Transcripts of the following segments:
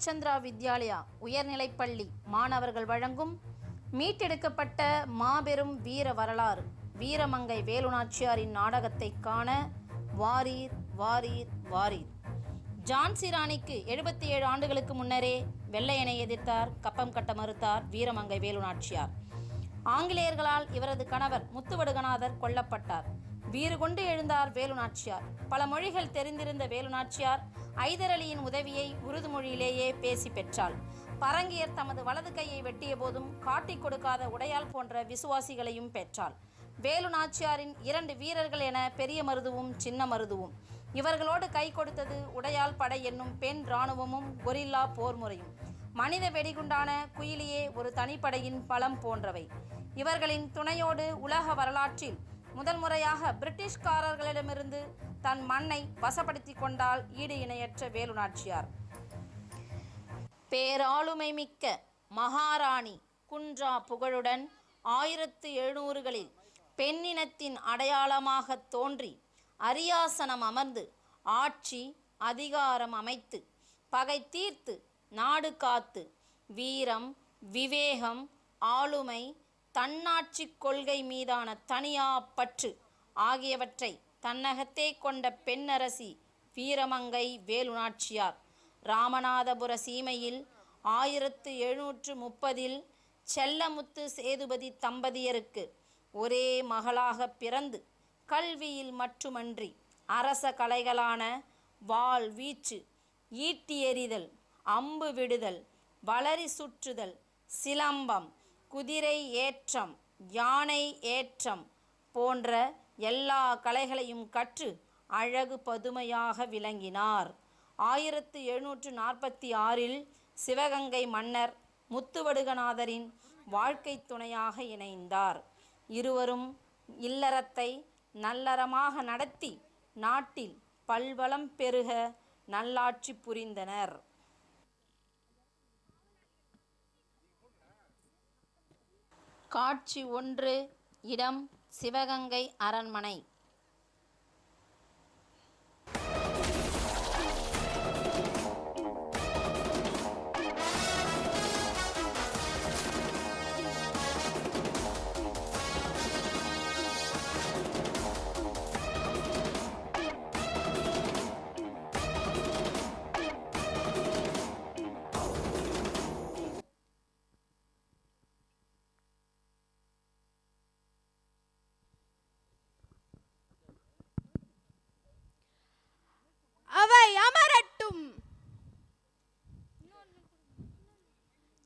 சந்திரா வித்யாலயா உயர்நிலைப்பள்ளி மாணவர்கள் வழங்கும் மீட்டெடுக்கப்பட்ட மாபெரும் வீர வரலாறு வீரமங்கை வேலுநாச்சியாரின் நாடகத்தை காண வாரீர் வாரீர் வாரீர். ஜான்சி ராணிக்கு 77 ஆண்டுகளுக்கு முன்னரே வெள்ளையனை எதிர்த்தார், கப்பம் கட்ட மறுத்தார் வீரமங்கை வேலுநாச்சியார். ஆங்கிலேயர்களால் இவரது கணவர் முத்துவடுகநாதர் கொல்லப்பட்டார். வீறு கொண்டு எழுந்தார் வேலுநாச்சியார். பல மொழிகள் தெரிந்திருந்த வேலுநாச்சியார் ஐதர் அலியின் உதவியை உருது மொழியிலேயே பேசி பெற்றாள். பரங்கியர் தமது வலது கையை வெட்டிய போதும் காட்டிக் கொடுக்காத உடையால் போன்ற விசுவாசிகளையும் பெற்றாள். வேலுநாச்சியாரின் 2 வீரர்கள் என பெரிய மருதுவும் சின்ன மருதுவும். இவர்களோடு கை கொடுத்தது உடையால் படை என்னும் பெண் இராணுவமும் கொரில்லா போர் முறையும். மனித வெடிகுண்டான குயிலியே ஒரு தனிப்படையின் பலம் போன்றவை. இவர்களின் துணையோடு உலக வரலாற்றில் முதல் முறையாக பிரிட்டிஷ்காரர்களிடமிருந்து தன் மண்ணை வசப்படுத்தி கொண்டால் ஈடு இணையற்ற வேலுநாச்சியார். பேராளுமை மிக்க மகாராணி குன்றா புகழுடன் 1700களில் பெண்ணினத்தின் அடையாளமாக தோன்றி அரியாசனம் அமர்ந்து ஆட்சி அதிகாரம் அமைத்து பகை தீர்த்து நாடு காத்து வீரம் விவேகம் ஆளுமை தன்னாட்சி கொள்கை மீதான தனியா பற்று ஆகியவற்றை தன்னகத்தே கொண்ட பெண்ணரசி வீரமங்கை வேலுநாச்சியார். ராமநாதபுர சீமையில் 1730 செல்லமுத்து சேதுபதி தம்பதியருக்கு ஒரே மகளாக பிறந்து கல்வியில் மட்டுமன்றி அரச கலைகளான வாள் வீச்சு, ஈட்டி எறிதல், அம்பு விடுதல், வளரி சுற்றுதல், சிலம்பம், குதிரை ஏற்றம், யானை ஏற்றம் போன்ற எல்லா கலைகளையும் கற்று அழகு பதுமையாக விளங்கினார். 1746 சிவகங்கை மன்னர் முத்துவடுகநாதரின் வாழ்க்கை துணையாக இணைந்தார். இருவரும் இல்லறத்தை நல்லறமாக நடத்தி நாட்டில் பல்வளம் பெருக நல்லாட்சி புரிந்தனர். காட்சி 1. இடம் சிவகங்கை அரண்மனை.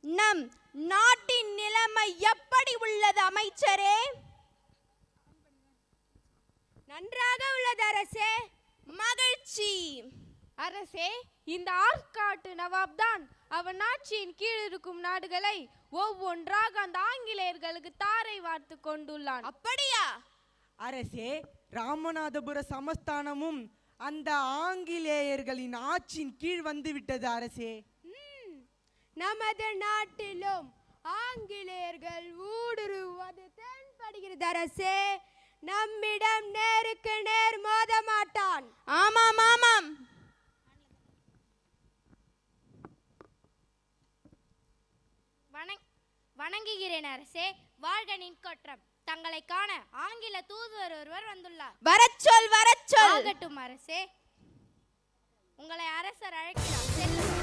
நம் நாட்டின் நிலைமை எப்படி உள்ளது அமைச்சரே? நன்றாக உள்ளது அரசே. மகிழ்ச்சி. அரசே, இந்த ஆற்காட்டு நவாப் தான் அவன் ஆட்சியின் கீழ் இருக்கும் நாடுகளை ஒவ்வொன்றாக அந்த ஆங்கிலேயர்களுக்கு தாரை வார்த்து கொண்டுள்ளான். அப்படியா? அரசே, ராமநாதபுர சமஸ்தானமும் அந்த ஆங்கிலேயர்களின் ஆட்சியின் கீழ் வந்துவிட்டது அரசே. நமது நாட்டிலும் ஆங்கிலேயர்கள் ஊடுருவது தென்படுகிறது அரசே. நம்மிடம் நேருக்கு நேர் மோத மாட்டான். ஆமாம் ஆமாம். வணங்குகிறேன் அரசே. வாழ்கனின் கொற்றம். தங்களை காண ஆங்கில தூதுவர் ஒருவர் வந்துள்ளார். வரச்சொல் வரச்சொல். ஆகட்டும் அரசே. உங்களை அரசர் அழைக்கிறார். செல்லுங்கள்.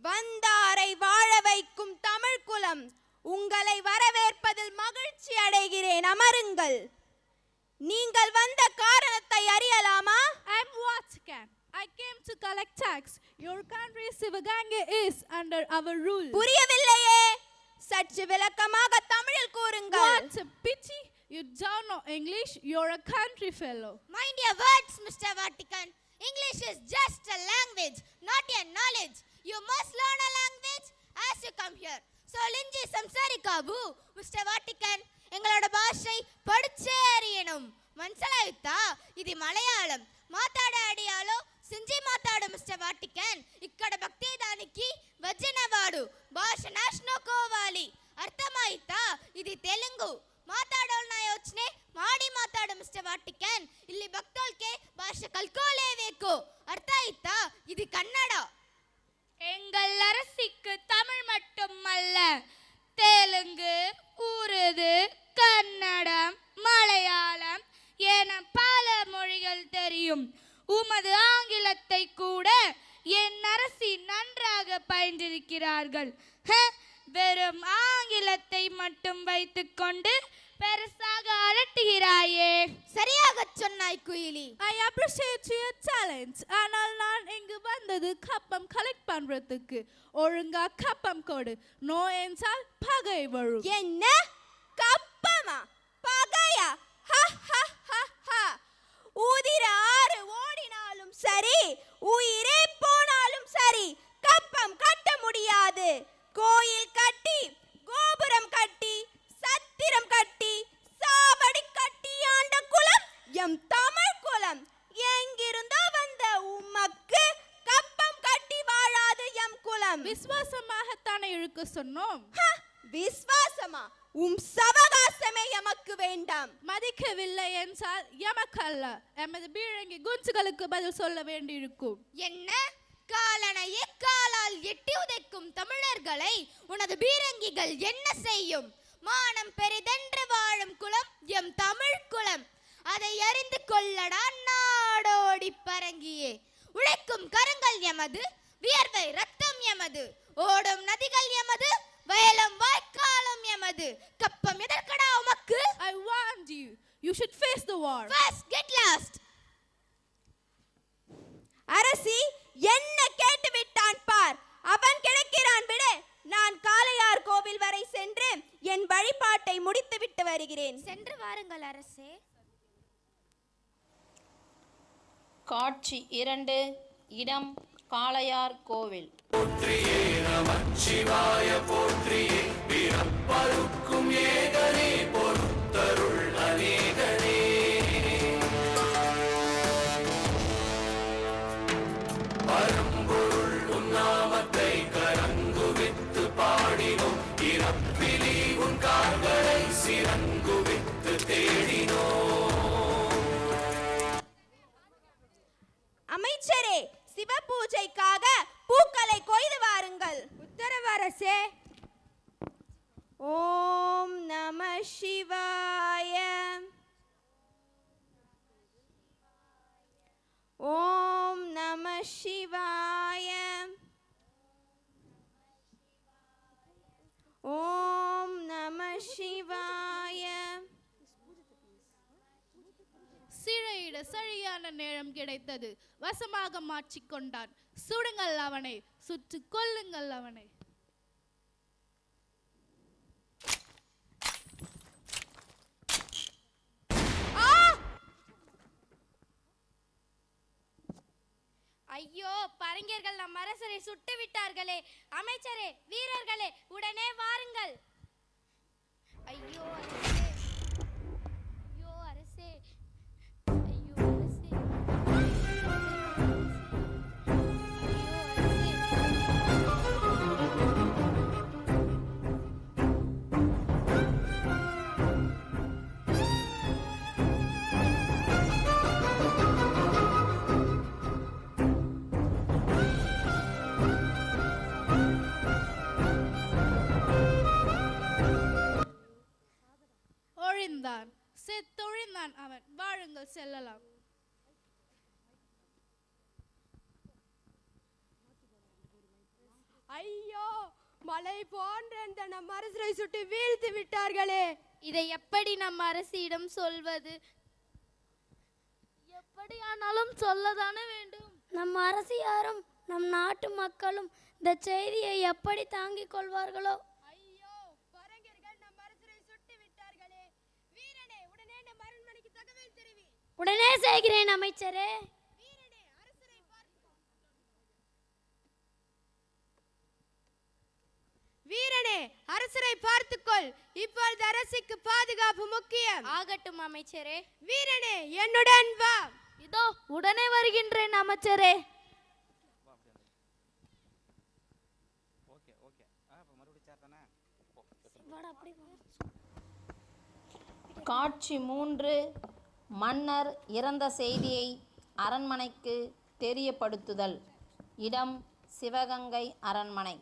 வந்தாரை வாழ வைக்கும் தமிழ் குலம் உங்களை வரவேற்பதில் மகிழ்ச்சி அடைகிறேன். அமருங்கள். நீங்கள் வந்த காரணத்தை அறியலாமா? I am Vatican. I came to collect tax. Your country Sivaganga is under our rule. புரியவில்லையே, சற்று விளக்கமாக தமிழில் கூறுங்கள். What a pity you don't know English. You're a country fellow. Mind your words, Mr. Vatican. English is just a language, not a knowledge. You must learn a language as you come here. So linji samsarikabu, Mr. Vatican. எங்களோட பாஷை படிச்சே அறியணும். ಮನ್ಸಲಾಯುತ್ತಾ ఇది మలయాళం మాట్లాడే అడియాలో సింజి మాట్లాడు mister Vatican ఇక్కడ భక్తి దానికి వచనవాడు భాష నాశనకోవాలి అర్థమైతా ఇది తెలుగు ಮಾತಾಡೋಳ್ನ ಯೋಚನೆ ಮಾಡಿ ಮಾತಾಡು ಮಿಸ್ಟರ್ ವಾಟಿಕನ್ ಇಲ್ಲಿ ಭಕ್ತೋಳ್ಕೆ ಭಾಷೆ ಕಲ್ಕೋಲೇಬೇಕು ಅರ್ಥ ಆಯ್ತಾ ಇದು ಕನ್ನಡ எங்கள் அரசிக்கு தமிழ் மட்டுமல்ல தெலுங்கு உருது கன்னடம் மலையாளம் என பல மொழிகள் தெரியும் உமது ஆங்கிலத்தை கூட என் அரசி நன்றாக பயின்றிருக்கிறார்கள் வெறும் ஆங்கிலத்தை மட்டும் வைத்துக்கொண்டு பெருசாக அலட்டுகிறாயே சரியாக சொன்னாய் Kuyili I appreciate your talent. ஆனால் நான் இங்கு வந்தது கப்பம் கலெக்ட் பண்றதுக்கு. ஒழுங்கா கப்பம் கொடு. நோ என்றால் பகை வரும். என்ன கப்பமா பகையா உதிர ஆறு ஓடினாலும் சரி உயிரே போனாலும் சரி கப்பம் கட்ட முடியாது. கோயில் கட்டி கோபுரம் கட்டி சத்திரம் கட்டி சாவடி கட்டி ஆண்ட குலம் எம் தமிழ் குலம். எங்கிருந்தோ வந்த உமக்கு கப்பம் கட்டி வாழாது எம் குலம். விசுவாசமாகத்தானே இருக்க சொன்னோம். விசுவாசமா சவகாசமே எமக்கு வேண்டாம். மதிக்கவில்லை என்றால் எமக்கல்ல எமது பீரங்கி குஞ்சுகளுக்கு பதில் சொல்ல வேண்டியிருக்கும். என்ன காலனையே காலால் எட்டி உதைக்கும் தமிழர்களை உனது பீரங்கிகள் என்ன செய்யும்? மானம் பெரிதென்று வாழும் குலம் எம் தமிழ் குலம். அதை அறிந்து கொள்ளடா நாடோடி பரங்கியே. உழைக்கும் கரங்கள் எமது, வியர்வை ரத்தம் எமது, ஓடும் நதிகள் எமது, வயலும் வாய்க்காலும் எமது. கப்பம் எதற்கடா உமக்கு? I warned you. You should face the war. First get lost. அரசி என்ன கேட்டு விட்டான் பார். அவன் கிடைக்கிறான் விடு. நான் காளையார் கோவில் வரை சென்று என் வழிபாட்டை முடித்து விட்டு வருகிறேன். சென்று வாருங்கள் அரசே. காட்சி 2 இடம் காளையார் கோவில். போற்றியே நமச்சிவாய போற்றியே பிறப்பருக்கும் ஏகனே பொறுத்தருள் அநேகனே பரம்பொருள் உன்னாமத்தை கரங்குவித்து பாடினோம் இறப்பிலி உன் கால்களை சிறங்குவித்து தேடினோம். அமைச்சரே சிவ பூஜைக்காக பூக்களை கொய்து வாருங்கள். உத்தரவு அரசே. ஓம் நம சிவாய. ஓம் நம சிவாய. ஓம் நம சிவாய. சிறையிட சரியான நேரம் கிடைத்தது. வசமாக மாற்றிக்கொண்டான். சுடுங்கள் அவனை, சுட்டு கொல்லுங்கள் அவனை. ஐயோ, பரங்கியர்கள் நம் அரசரை சுட்டு விட்டார்களே. அமைச்சரே, வீரர்களே, உடனே வாருங்கள். ஐயோ அரசே, ஐயோ அரசே, ஐயோ அரசே, ஒழிந்தான், செத்தொழிந்தான் அவன். வாழுங்கள் செல்லலாம். ஐயோ, மலை போன்ற இந்த நம் அரசரை சுட்டு வீழ்த்தி விட்டார்களே. இதை எப்படி நம் அரசியிடம் சொல்வது? எப்படியானாலும் சொல்லதானே வேண்டும். நம் அரசியாரும் நம் நாட்டு மக்களும் இந்த செய்தியை எப்படி தாங்கிக் கொள்வார்களோ? ஐயோ, பரங்கியர்கள் நம் அரசரை சுட்டு விட்டார்களே. வீரனே, உடனே நம் அரண்மனைக்கு தகவல் தெரிவி. உடனே செய்கிறேன் அமைச்சரே. வீரனே, அரசரை பார்ப்போம். வீரனே, அரசரை பார்த்துக்கொள். இப்பொழுது அரசுக்கு பாதுகாப்பு முக்கியம். ஆகட்டும் அமைச்சரே. வீரனே, என்னுடன் வா. இதோ உடனே வருகின்றேன் அமைச்சரே. காட்சி 3. மன்னர் இறந்த செய்தியை அரண்மனைக்கு தெரியப்படுத்துதல். இடம் சிவகங்கை அரண்மனை.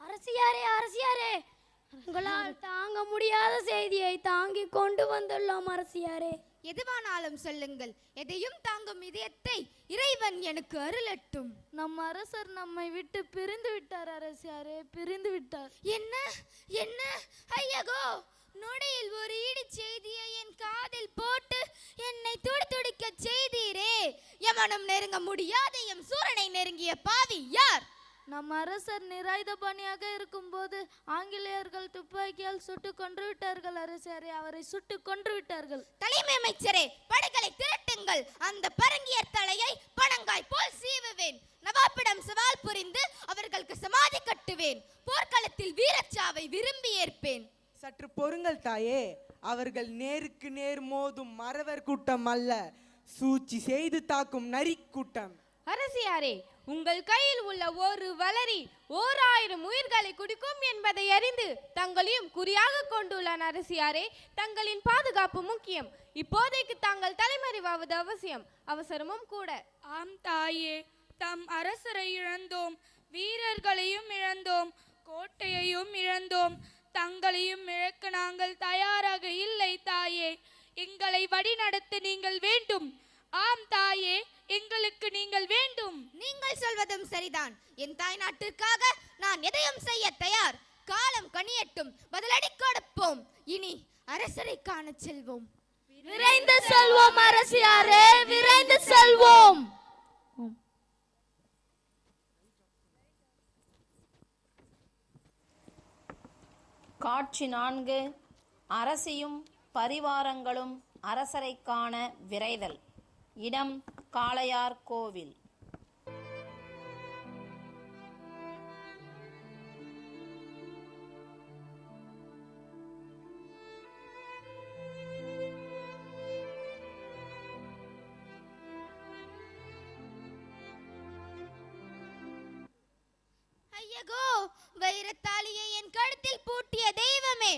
அரசியாரே, அரசியாரே, உங்களால் தாங்க முடியாத செய்தியை தாங்கி கொண்டு வந்துள்ளோம் அரசியாரே. எதுவானாலும் சொல்லுங்கள். எதையும் தாங்கும் இதயத்தை இறைவன் எனக்கு அருளட்டும். நம் அரசர் நம்மை விட்டு பிரிந்து விட்டார் அரசியாரே, பிரிந்து விட்டார். என்ன என்ன? ஐயகோ, நொடியில் ஒரு ஈடு செய்தியை என் காதில் போட்டு என்னை துடிதுடிக்க செய்தீரே. எவனும் நெருங்க முடியாத எம் சூரனை நெருங்கிய பாவி யார்? நம் அரசர் நிராயுதபாணியாக இருக்கும்போது ஆங்கிலேயர்கள் துப்பாக்கியால் சுட்டு கொன்று விட்டார்கள் அரசியாரே, அவரை சுட்டு கொன்று விட்டார்கள். தலைமை அமைச்சரே, படைகளை திரட்டுங்கள். அந்த பரங்கியர் தலையை பனங்காய் போல் சீவுவேன். நவாபிடம் சவால் புரிந்து அவர்களுக்கு சமாதி கட்டுவேன். போர்க்களத்தில் வீரச்சாவை விரும்பி ஏற்பேன். சற்று பொறுங்கள் தாயே. அவர்கள் நேருக்கு நேர் மோதும் மறவர் கூட்டம் அல்ல, சூழ்ச்சி செய்து தாக்கும் நரி கூட்டம். அரசியாரே, உங்கள் கையில் உள்ள ஒரு வளரி 1000 உயிர்களை குடிக்கும் என்பதை அறிந்து தங்களையும் குறியாக கொண்டுள்ளான் அரசியாரே. தங்களின் பாதுகாப்பு முக்கியம். இப்போதைக்கு தாங்கள் தலைமறைவாவது அவசியம், அவசரமும் கூட. ஆம் தாயே, தம் அரசரை இழந்தோம், வீரர்களையும் இழந்தோம், கோட்டையையும் இழந்தோம். தங்களையும் இழக்க நாங்கள் தயாராக இல்லை தாயே. எங்களை வழிநடத்த நீங்கள் வேண்டும். ஆம் தாயே, எங்களுக்கு நீங்கள் வேண்டும். நீங்கள் சொல்வதும் சரிதான். என் தாய் நாட்டிற்காக நான் எதையும் செய்ய தயார். காலம் கனியட்டும், பதிலடி கொடுப்போம். இனி அரசரை காண செல்வோம். விரைந்து செல்வோம் அரசியாரே, விரைந்து செல்வோம். காட்சி 4. அரசியும் பரிவாரங்களும் அரசரை காண விரைதல். இடம் காளையார் கோவில். ஐயகோ, வைரத்தாலியை என் கழுத்தில் பூட்டிய தெய்வமே,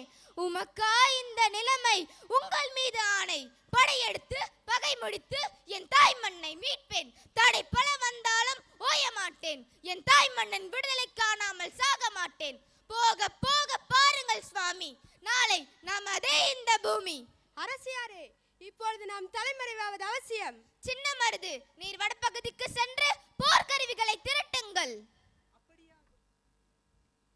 உமக்கா இந்த நிலைமை? உங்கள் மீது ஆணை. படையெடுத்து பகை முடித்து என் தாய் மண்ணை மீட்பேன். தடை பல வந்தாலும் ஓய மாட்டேன். என் தாய் மண்ணன் விடுதலை காணாமல் சாக மாட்டேன். போக போக பாருங்கள் சுவாமி, நாளை நமதே இந்த பூமி. அரசியாரே, இப்பொழுது நாம் தலைமறைவாவது அவசியம். சின்ன மருது, நீர் வடபகுதிக்கு சென்று போர்க்கருவிகளை திரட்டுங்கள்.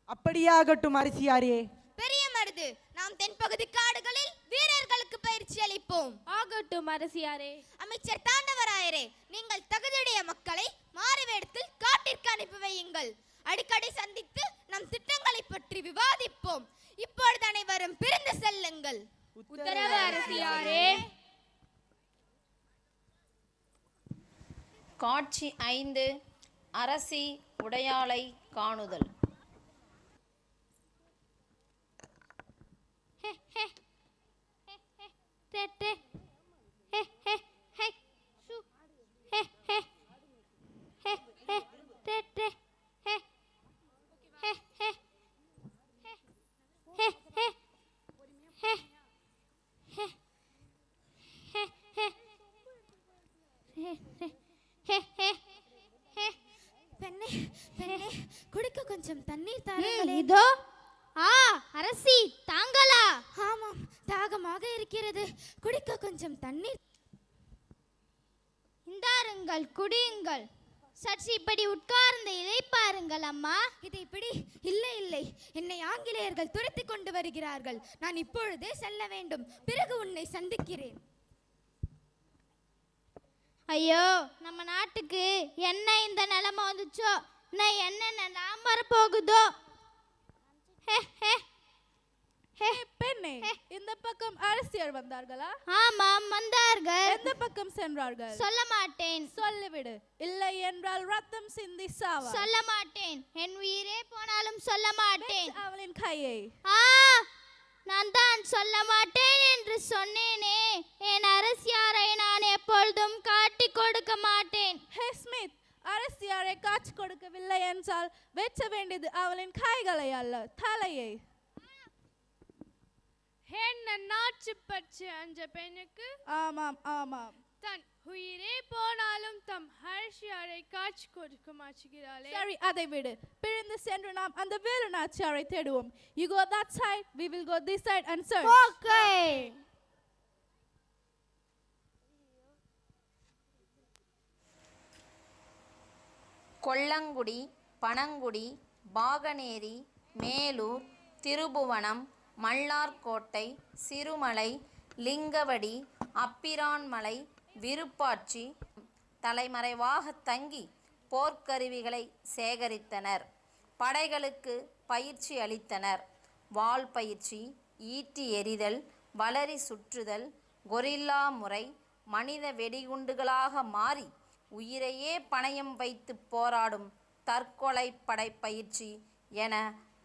அப்படியாகட்டும் அரசியாரே. பெரிய மருது, நாம் தென்பகுதி காடுகளில் வீரர்களுக்கு பயிற்சி அளிப்போம். ஆகட்டும் அரசியாரே. அமைச்சர் தாண்டவராயரே, நீங்கள் தகுதியுடைய மக்களை மாறுவேடத்தில் காட்டிற்கு அனுப்பி வையுங்கள். அடிக்கடி சந்தித்து நம் திட்டங்களை பற்றி விவாதிப்போம். இப்பொழுது அனைவரும் பிரிந்து செல்லுங்கள். உத்தரவு அரசியாரே. காட்சி 5. அரசி உடையாளை காணுதல். பெண்ணே, பெண்ணே, குடிக்க கொஞ்சம் தண்ணீர் தாருங்களே. இதோ. அரசி தாங்களா? ஆமாம், தாகமாக இருக்கிறது. குடிக்க கொஞ்சம் தண்ணீர். இந்தாருங்கள் குடியுங்கள். சற்று இப்படி உட்கார்ந்து இதை பாருங்கள் அம்மா. இது இப்படி இல்லை இல்லை, என்னை ஆங்கிலேயர்கள் துரத்தி கொண்டு வருகிறார்கள். நான் இப்பொழுதே செல்ல வேண்டும். பிறகு உன்னை சந்திக்கிறேன். ஐயோ, நம்ம நாட்டுக்கு என்ன இந்த நிலைமை வந்துச்சோ, நான் என்ன வரப்போகுதோ. பெண்ணே, இந்த பக்கம் அரசியர் வந்தார்களா? ஆமாம், வந்தார்கள். எந்த பக்கம் சென்றார்கள்? சொல்ல மாட்டேன். சொல்லிவிடு. இல்லை என்றால் ரத்தம் சிந்தி சாவா. சொல்ல மாட்டேன். என் உயிரே போனாலும் சொல்ல மாட்டேன். அவளின் கையை. நான் தான் சொல்ல மாட்டேன் என்று சொன்னேனே. என் அரசியாரை நான் எப்பொழுதும் காட்டி கொடுக்க மாட்டேன். ஹே ஸ்மித், அரசியாரை காட்சி கொடுக்கவில்லை என்றால் வெச்ச வேண்டியது அவளின் கைகளை அல்ல, தலையை. என்ன நாச்சு பற்று அஞ்ச பெண்ணுக்கு? ஆமாம் ஆமாம், தன் உயிரே போனாலும் தம் ஹர்ஷியாரை காட்சி கொடுக்க மாற்றுகிறாளே. சரி, அதை விடு. பிரிந்து சென்று நாம் அந்த வேலு நாச்சியாரை தேடுவோம். You go that side, we will go this side and search. Okay. Kollangudi, Panangudi, Paganeri, Melur, Thirubuvanam, மல்லார்கோட்டை, Sirumalai, லிங்கவடி, அப்பிரான்மலை, Virupatchi தலைமறைவாக தங்கி போர்க்கருவிகளை சேகரித்தனர். படைகளுக்கு பயிற்சி அளித்தனர். வாள் பயிற்சி, ஈட்டி எறிதல், வளரி சுற்றுதல், கொரில்லா முறை, மனித வெடிகுண்டுகளாக மாறி உயிரையே பணயம் வைத்து போராடும் தற்கொலை படை பயிற்சி என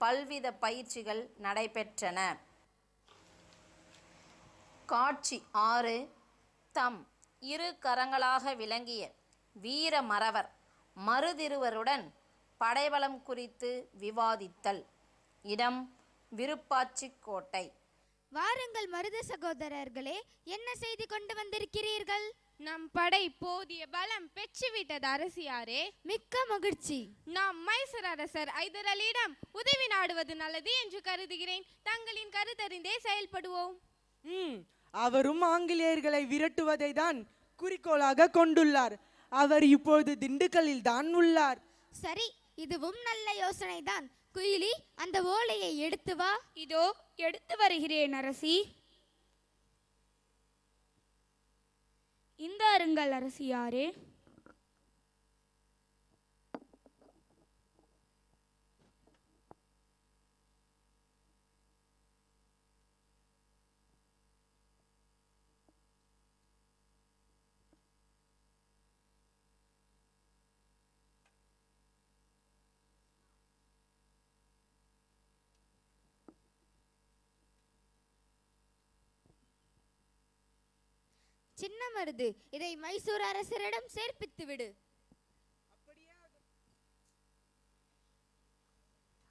பல்வித பயிற்சிகள் நடைபெற்றன. காட்சி 6. தம் இரு கரங்களாக விளங்கிய வீர மறவர் மருதிருவருடன் படைபலம் குறித்து விவாதித்தல். இடம் விருப்பாட்சி கோட்டை. வாருங்கள் மருது சகோதரர்களே, என்ன செய்தி கொண்டு வந்திருக்கிறீர்கள்? நம் படை போதிய பலம் பெற்றுவிட்டது அரசியாரே. மிக்க மகிழ்ச்சி. நாம் மைசூர் அரசர் ஐதர் அலியிடம் உதவி நாடுவது நல்லது என்று கருதுகிறேன். தங்களின் கருத்தறிந்தே செயல்படுவோம். அவரும் ஆங்கிலேயர்களை விரட்டுவதை தான் குறிக்கோளாக கொண்டுள்ளார். அவர் இப்போது திண்டுக்கல்லில் தான் உள்ளார். சரி, இதுவும் நல்ல யோசனை தான். குயிலி, அந்த ஓலையை எடுத்து வா. இதோ எடுத்து வருகிறேன் அரசி. இந்த அருங்கள் அரசியாரே. சின்ன மருது, இதை மைசூர் அரசரிடம் சேர்ப்பித்து விடு.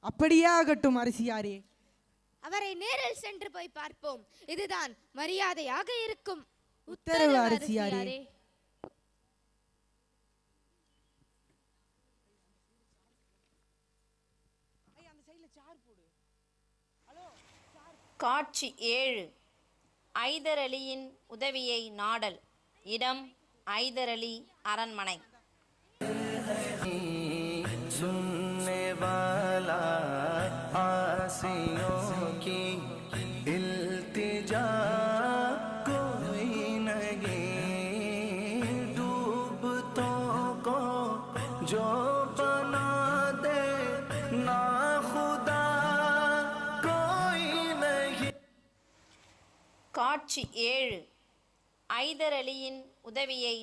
அப்படியே ஆகட்டும் அரசியாரே. அவரை நேரில் சென்று போய் பார்ப்போம். இதுதான் மரியாதையாக இருக்கும். உத்தரவு அரசியாரே. காட்சி 7. ஐதர் அலியின் உதவியை நாடல். இடம் ஐதர் அலி அரண்மனை. सुनने वाला आसियों की इल्तिजा कोई नहीं, डूबतों को जो बना दे ना खुदा कोई नहीं. காட்சி 7. ஐதர் அலியின் உதவியை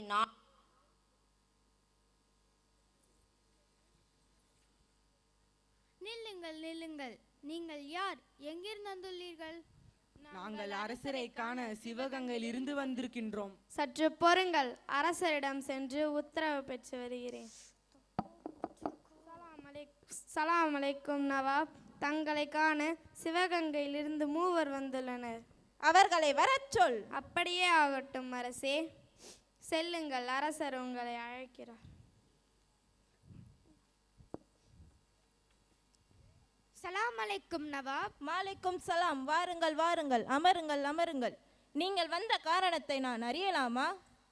நில்லுங்கள் நில்லுங்கள். நீங்கள் யார்? எங்கிருந்து வந்துள்ளீர்கள்? நாங்கள் அரசரை காண சிவகங்கையில் இருந்து வந்திருக்கின்றோம். சற்று பொறுங்கள், அரசரிடம் சென்று உத்தரவு பெற்று வருகிறேன். சலாம் அலைக்கும் நவாப். தங்களை காண சிவகங்கையிலிருந்து 3 வந்துள்ளனர். அவர்களை வரச் சொல். அப்படியே ஆகட்டும் அரசே. செல்லுங்கள், அரசர் உங்களை அழைக்கிறார். சலாம் அலைக்கும் நவாப். மாலைக்கும் சலாம். வாருங்கள் வாருங்கள், அமருங்கள் அமருங்கள். நீங்கள் வந்த காரணத்தை நான் அறியலாமா?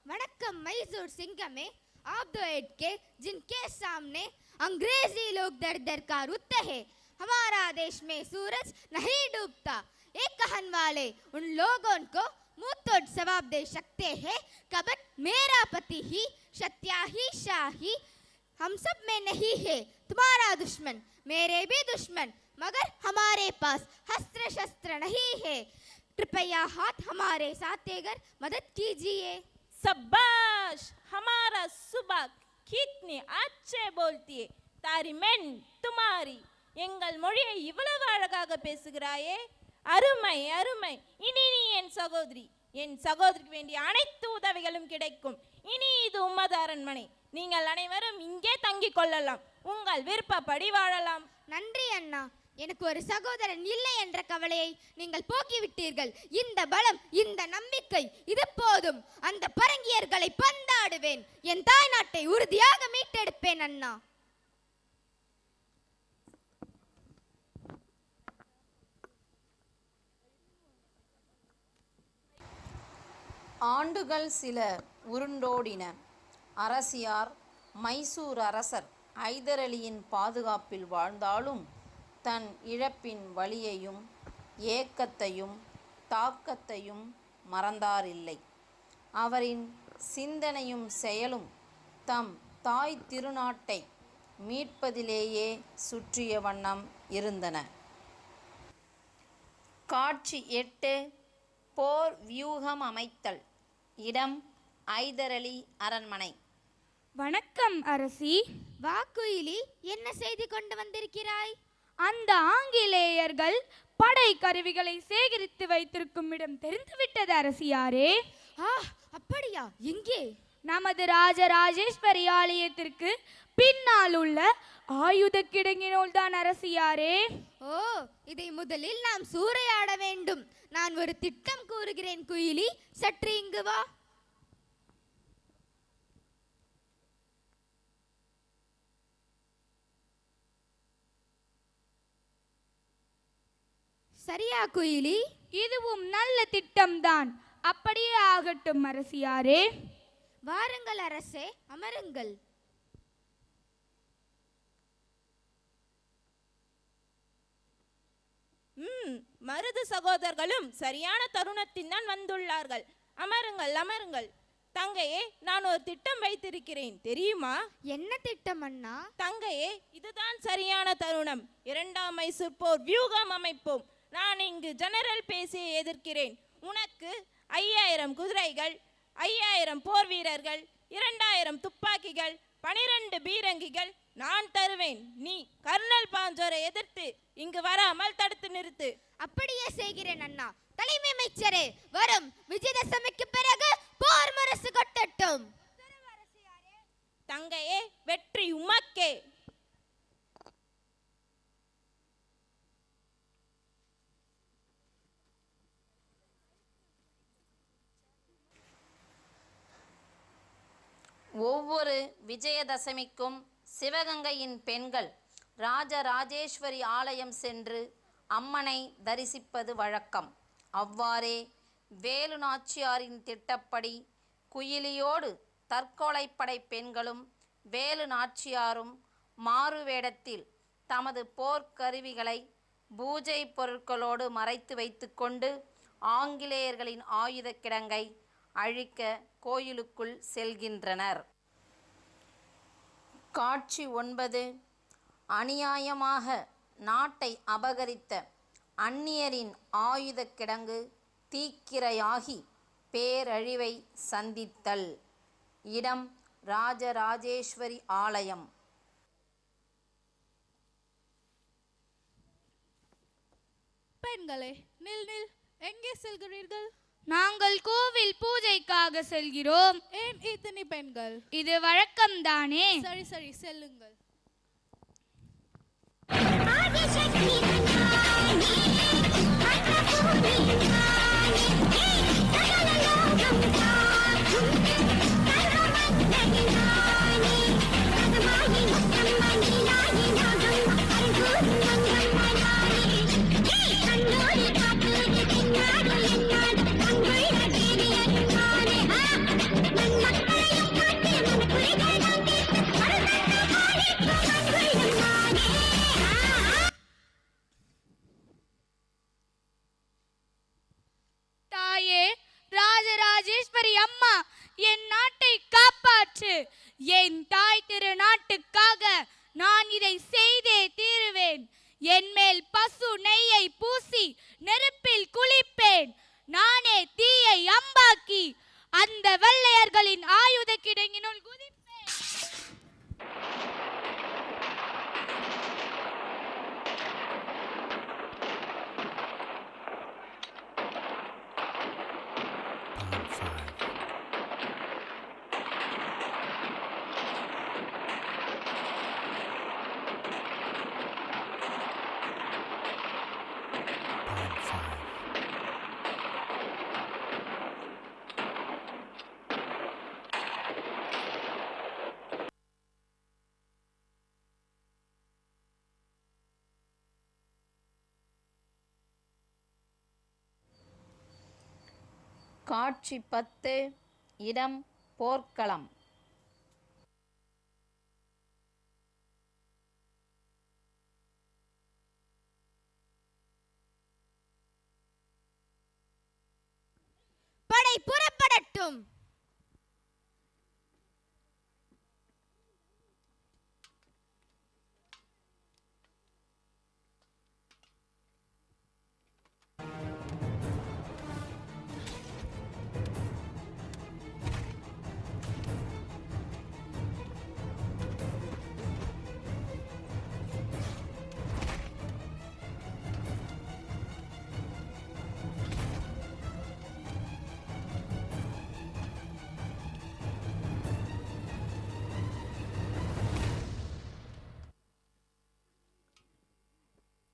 वणक्कम मैसूर सिंह में आप दो एड के जिनके सामने अंग्रेजी लोग दर दर का रुते हैं। हमारा देश में सूरज नहीं डूबता। एक कहन वाले उन लोगों को मुंह तोड़ जवाब दे सकते हैं। कबट मेरा पति ही सत्या ही शाही हम सब में नहीं है तुम्हारा दुश्मन, मेरे भी दुश्मन, मगर हमारे पास अस्त्र शस्त्र नहीं है। कृपया हाथ हमारे साथ देकर मदद कीजिए। சபாஷ், हमारा सुबह कितनी अच्छे बोलती है। तारी மென் துமாரி, எங்கள் மொழியை இவ்வளவு அழகாக பேசுகிறாயே, அருமை அருமை. இனி நீ என் சகோதரி, என் சகோதரிக்கு வேண்டிய அனைத்து உதவிகளும் கிடைக்கும். இனி இது உமது அரண்மனை, நீங்கள் அனைவரும் இங்கே தங்கிக் கொள்ளலாம், உங்கள் விருப்பப்படி வாழலாம். நன்றி அண்ணா, எனக்கு ஒரு சகோதரன் இல்லை என்ற கவலையை நீங்கள் போக்கிவிட்டீர்கள். இந்த பலம், இந்த நம்பிக்கை இது போதும். அந்த பரங்கியர்களை பந்தாடுவேன், என் தாய் நாட்டை உறுதியாக மீட்டெடுப்பேன் அண்ணா. ஆண்டுகள் சில உருண்டோடின. அரசியார் மைசூர் அரசர் ஐதர் அலியின் பாதுகாப்பில் வாழ்ந்தாலும் தன் இழப்பின் வலியையும் ஏக்கத்தையும் தாக்கத்தையும் மறந்தாரில்லை. அவரின் சிந்தனையும் செயலும் தம் தாய் திருநாட்டை மீட்பதிலேயே சுற்றிய வண்ணம் இருந்தன. காட்சி 8. போர் வியூகம் அமைத்தல். இடம் ஐதர் அலி அரண்மனை. வணக்கம் அரசி. வா குயிலி, என்ன செய்தி கொண்டு வந்திருக்கிறாய்? அந்த ஆங்கிலேயர்கள் படை கருவிகளை சேகரித்து வைத்திருக்கும் இடம் தெரிந்துவிட்டது அரசியாரே. அப்படியா? எங்கே? நமது ராஜராஜேஸ்வரி ஆலயத்திற்கு பின்னால் உள்ள ஆயுத கிடங்கினுள் தான் அரசியாரே. ஓ, இதை முதலில் நாம் சூறையாட வேண்டும். நான் ஒரு திட்டம் கூறுகிறேன் குயிலி, சற்று இங்கு வா. சரியா குயிலி? இதுவும் நல்ல திட்டம்தான். அப்படியே ஆகட்டும் அரசியாரே. வாருங்கள் அரசே, அமருங்கள். மருது சகோதரர்களும் சரியான தருணத்தில் தான் வந்துள்ளார்கள். அமருங்கள் அமருங்கள். தங்கையே, நான் ஒரு திட்டம் வைத்திருக்கிறேன், தெரியுமா? என்ன திட்டம் அண்ணா? தங்கையே, இதுதான் சரியான தருணம். 2ஆம் மைசூர் போர் வியூகம் அமைப்போம். நான் இங்கு ஜெனரல் பேசியை எதிர்க்கிறேன். உனக்கு 5000 குதிரைகள், 5000 போர் வீரர்கள், 2000 துப்பாக்கிகள், 12 பீரங்கிகள் நான் தருவேன். நீ கர்னல் பாஞ்சோரை எதிர்த்து இங்கு வராமல் தடுத்து நிறுத்து. அப்படியே செய்கிறேன் அண்ணா. தலைமை அமைச்சரே, வரும் விஜயதசமிக்கு பிறகு போர் முரசு கொட்டட்டும். தங்கையே, வெற்றி உமக்கே. ஒவ்வொரு விஜயதசமிக்கும் சிவகங்கையின் பெண்கள் ராஜராஜேஸ்வரி ஆலயம் சென்று அம்மனை தரிசிப்பது வழக்கம். அவ்வாறே வேலு நாச்சியாரின் திட்டப்படி குயிலியோடு தற்கொலைப்படை பெண்களும் வேலு நாச்சியாரும் மாறுவேடத்தில் தமது போர்க்கருவிகளை பூஜை பொருட்களோடு மறைத்து வைத்துக்கொண்டு ஆங்கிலேயர்களின் ஆயுத கிடங்கை அழிக்க கோயிலுக்குள் செல்கின்றனர். காட்சி 9. அநியாயமாக நாட்டை அபகரித்த அந்நியரின் ஆயுத கிடங்கு தீக்கிரையாகி பேரழிவை சந்தித்தல். இடம் ராஜராஜேஸ்வரி ஆலயம். பெண்களே, நில் நில், எங்கே செல்கிறீர்கள்? நாங்கள் கோவில் பூஜைக்காக செல்கிறோம். ஏன் இத்தனை பெண்கள்? இது வழக்கம்தானே. சரி சரி, செல்லுங்கள். Thank you. அம்மா, என் நாட்டை காப்பாற்று. என் தாய் திரு நாட்டுக்காக நான் இதை செய்தே தீருவேன். என் மேல் பசு நெய்யை பூசி நெருப்பில் குளிப்பேன். நானே தீயை அம்பாக்கி அந்த வெள்ளையர்களின் ஆயுத கிடங்கினுள் குதிப்பேன். காட்சி 10. இடம் போர்க்களம். படை புறப்படட்டும்.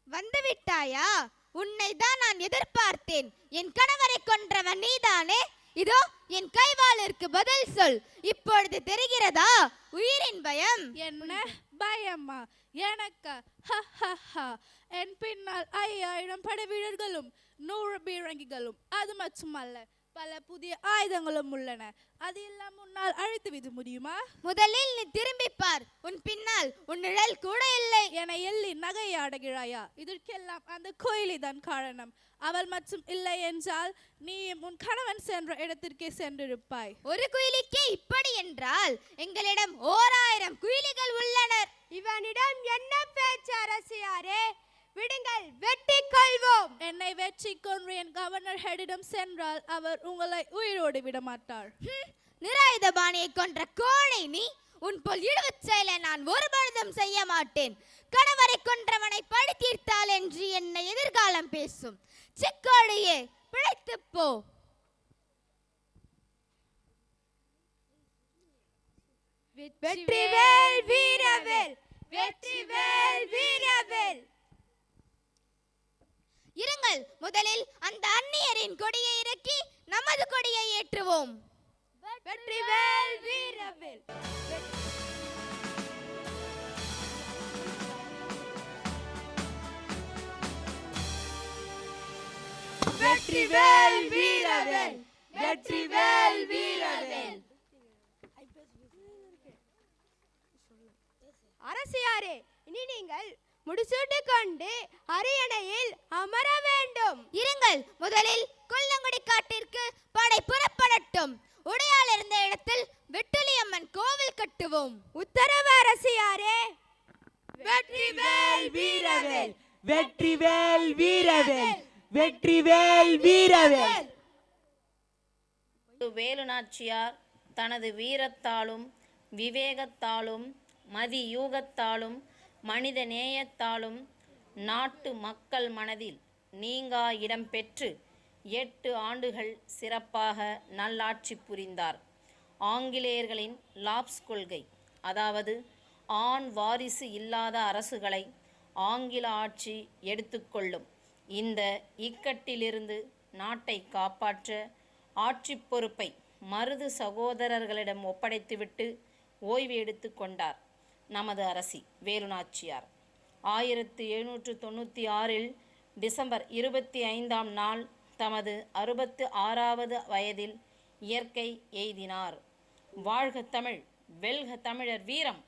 வந்துவிட்டாயா? உன்னை தான் நான் எதிர்பார்த்தேன். என் கணவரை கொன்றவன் நீதானே? இதோ என் கைவாளிற்கு பதில் சொல். இப்பொழுது தெரிகிறதா உயிரின் பயம்? என்ன பயமா எனக்கு? என் பின்னால் 5000 படை வீரர்களும் 100 பீரங்கிகளும், அது மட்டுமல்ல பல புதிய ஆயுதங்களும் உள்ளன. அது எல்லாம் முன்னால் அழைத்து விட முடியுமா? முதலில் நீ திரும்பி பார். உன் பின்னால் உன் நிழல் கூட இல்லை. என எள்ளி நகையாடுகிறாயா? இதற்கெல்லாம் அந்த கோயிலே தான் காரணம். அவள் மட்டும் இல்லை என்றால் நீயும் உன் கணவன் சென்ற இடத்திற்கே சென்றிருப்பாய். ஒரு குயிலிக்கே இப்படி என்றால் எங்களிடம் 1000 குயிலிகள் உள்ளனர். இவனிடம் என்ன பேச்சு அரசியாரே? விடுங்கள், வெட்டி கொள்வோம். என்னை வெற்றி கொன்று என் கவர்னர் ஹெடிடம் சென்றால் அவர் உங்களை உயிரோடு விட மாட்டார். நிராயுதபாணியை கொன்ற கோழை நீ! உன் போல் இழுவுச் செயலை நான் ஒருபொழுதும் செய்ய மாட்டேன். கணவரை கொன்றவனை பழி தீர்த்தால் என்று என்னை எதிர்காலம் பேசும் சிக்கோழியே, பிழைத்துப் போ. வெற்றிவேல் வீரவேல், வெற்றிவேல் வீரவேல். இருங்கள், முதலில் அந்த அந்நியரின் கொடியை இறக்கி நமது கொடியை ஏற்றுவோம். வெற்றிவேல் வீரவேல். வெற்றிவேல் வீரவேல், வெற்றிவேல் வீரவேல். அரசியாரே, இனி நீங்கள் முடிசூட்டு கொண்டு அரியணையில் அமர வேண்டும். இருங்கள், முதலில் கொல்லங்குடி காட்டிற்கு படை புறப்படட்டும். உடையால் இருந்த இடத்தில் வெட்டுலியம்மன் கோவில் கட்டுவோம். உத்தரவு அரசியாரே. வெற்றிவேல் வீரவேல், வெற்றிவேல் வீரவேல், வெற்றிவேல் வீரவேல். வேலுநாச்சியார் தனது வீரத்தாலும் விவேகத்தாலும் மதியூகத்தாலும் மனித நேயத்தாலும் நாட்டு மக்கள் மனதில் நீங்கா இடம் பெற்று 8 ஆண்டுகள் சிறப்பாக நல்லாட்சி புரிந்தார். ஆங்கிலேயர்களின் லாப்ஸ் கொள்கை, அதாவது ஆண் வாரிசு இல்லாத அரசுகளை ஆங்கில ஆட்சி எடுத்துக்கொள்ளும். இந்த இக்கட்டிலிருந்து நாட்டை காப்பாற்ற ஆட்சி பொறுப்பை மருது சகோதரர்களிடம் ஒப்படைத்துவிட்டு ஓய்வு எடுத்து கொண்டார் நமது அரசி வேலுநாச்சியார். 1796 டிசம்பர் 25ஆம் நாள் தமது 66வது வயதில் இயற்கை எய்தினார். வாழ்க தமிழ், வெல்க தமிழர் வீரம்.